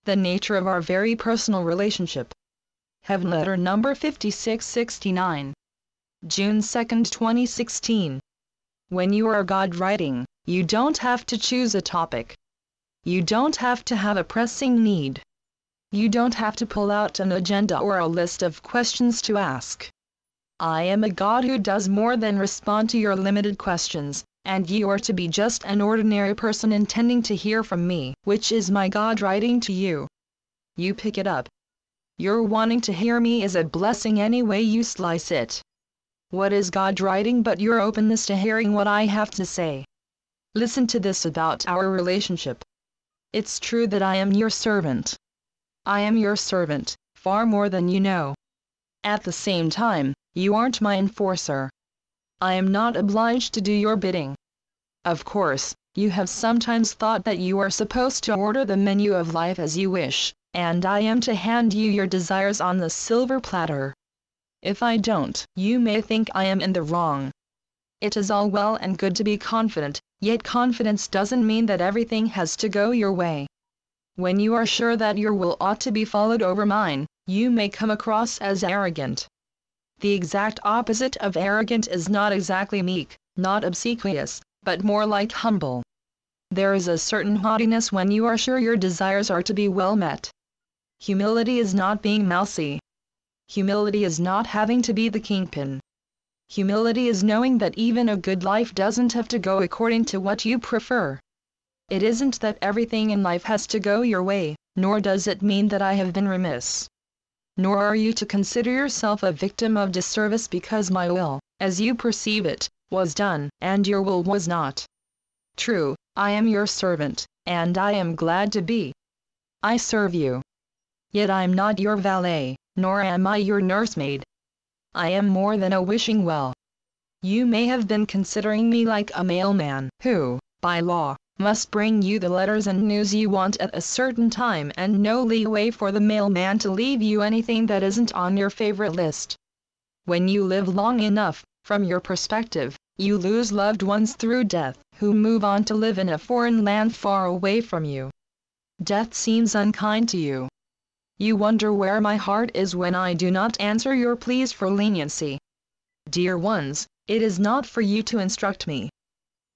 the nature of our very personal relationship. Heavenletter number 5669. June 2, 2016. When you are God writing, you don't have to choose a topic. You don't have to have a pressing need. You don't have to pull out an agenda or a list of questions to ask. I am a God who does more than respond to your limited questions, and you are to be just an ordinary person intending to hear from me, which is my God writing to you. You pick it up. Your wanting to hear me is a blessing any way you slice it. What is God writing but your openness to hearing what I have to say? Listen to this about our relationship. It's true that I am your servant. I am your servant, far more than you know. At the same time, you aren't my enforcer. I am not obliged to do your bidding. Of course, you have sometimes thought that you are supposed to order the menu of life as you wish, and I am to hand you your desires on the silver platter. If I don't, you may think I am in the wrong. It is all well and good to be confident, yet confidence doesn't mean that everything has to go your way. When you are sure that your will ought to be followed over mine, you may come across as arrogant. The exact opposite of arrogant is not exactly meek, not obsequious, but more like humble. There is a certain haughtiness when you are sure your desires are to be well met. Humility is not being mousy. Humility is not having to be the kingpin. Humility is knowing that even a good life doesn't have to go according to what you prefer. It isn't that everything in life has to go your way, nor does it mean that I have been remiss. Nor are you to consider yourself a victim of disservice because my will, as you perceive it, was done, and your will was not. True, I am your servant, and I am glad to be. I serve you. Yet I am not your valet, nor am I your nursemaid. I am more than a wishing well. You may have been considering me like a mailman, who, by law, must bring you the letters and news you want at a certain time and no leeway for the mailman to leave you anything that isn't on your favorite list. When you live long enough, from your perspective, you lose loved ones through death, who move on to live in a foreign land far away from you. Death seems unkind to you. You wonder where my heart is when I do not answer your pleas for leniency. Dear ones, it is not for you to instruct me.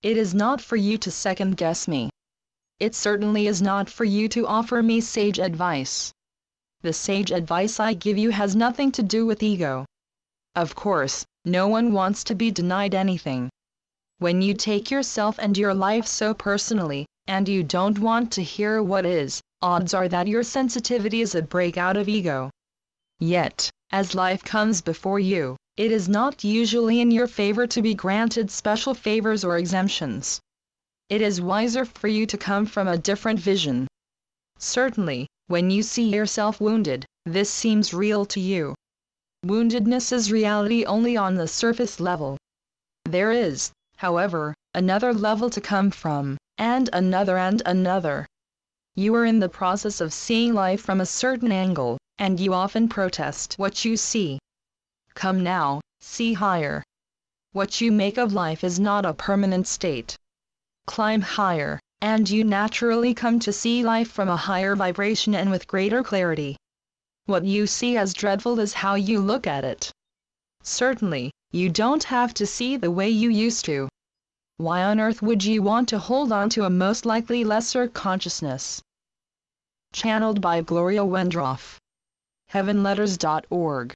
It is not for you to second-guess me. It certainly is not for you to offer me sage advice. The sage advice I give you has nothing to do with ego. Of course, no one wants to be denied anything. When you take yourself and your life so personally, and you don't want to hear what is, odds are that your sensitivity is a breakout of ego. Yet, as life comes before you, it is not usually in your favor to be granted special favors or exemptions. It is wiser for you to come from a different vision. Certainly, when you see yourself wounded, this seems real to you. Woundedness is reality only on the surface level. There is, however, another level to come from, and another. You are in the process of seeing life from a certain angle, and you often protest what you see. Come now, see higher. What you make of life is not a permanent state. Climb higher, and you naturally come to see life from a higher vibration and with greater clarity. What you see as dreadful is how you look at it. Certainly, you don't have to see the way you used to. Why on earth would you want to hold on to a most likely lesser consciousness? Channeled by Gloria Wendroff. Heavenletters.org